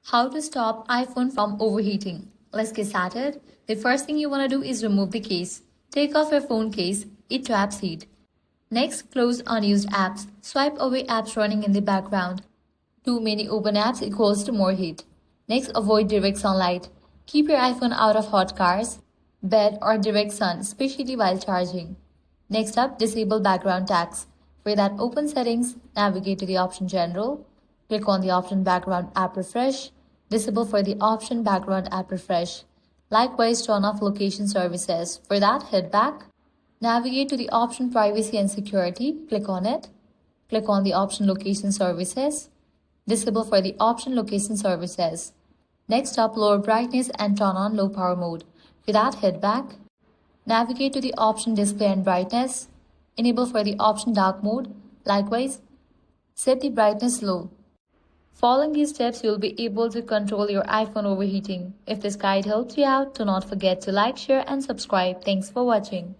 How to stop iPhone from overheating. Let's get started. The first thing you want to do is remove the case. Take off your phone case. It traps heat. Next, close unused apps. Swipe away apps running in the background. Too many open apps equals to more heat. Next, avoid direct sunlight. Keep your iPhone out of hot cars, bed, or direct sun, especially while charging. Next up, disable background tags. For that, open Settings, navigate to the option General. Click on the option Background App Refresh. Disable for the option Background App Refresh. Likewise, turn off location services. For that, head back. Navigate to the option Privacy and Security. Click on it. Click on the option Location Services. Disable for the option Location Services. Next up, lower brightness and turn on low power mode. For that, head back. Navigate to the option Display and Brightness. Enable for the option Dark Mode. Likewise, set the brightness low. Following these steps, you'll be able to control your iPhone overheating. If this guide helped you out, do not forget to like, share, and subscribe. Thanks for watching.